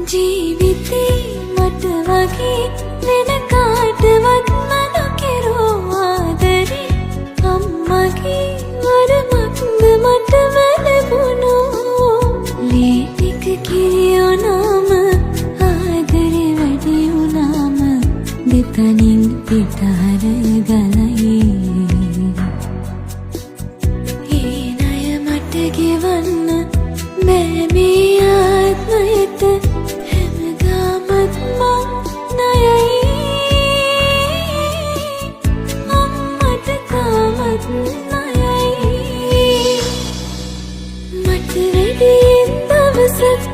ජීවිතේ මට වගේ වෙන කාටවත් නොකරෝ ආදරේ අම්මගේ වරමක්ද මට ලැබුණෝ ලේ ටික කිරියෝ නාම ආදරේ වැඩි වුණාම දෙතනින් පිටහර ගලයි ඒ ණය මට ගෙවන්න බෑ මේ ආත්මයට මට වැඩි දවසක්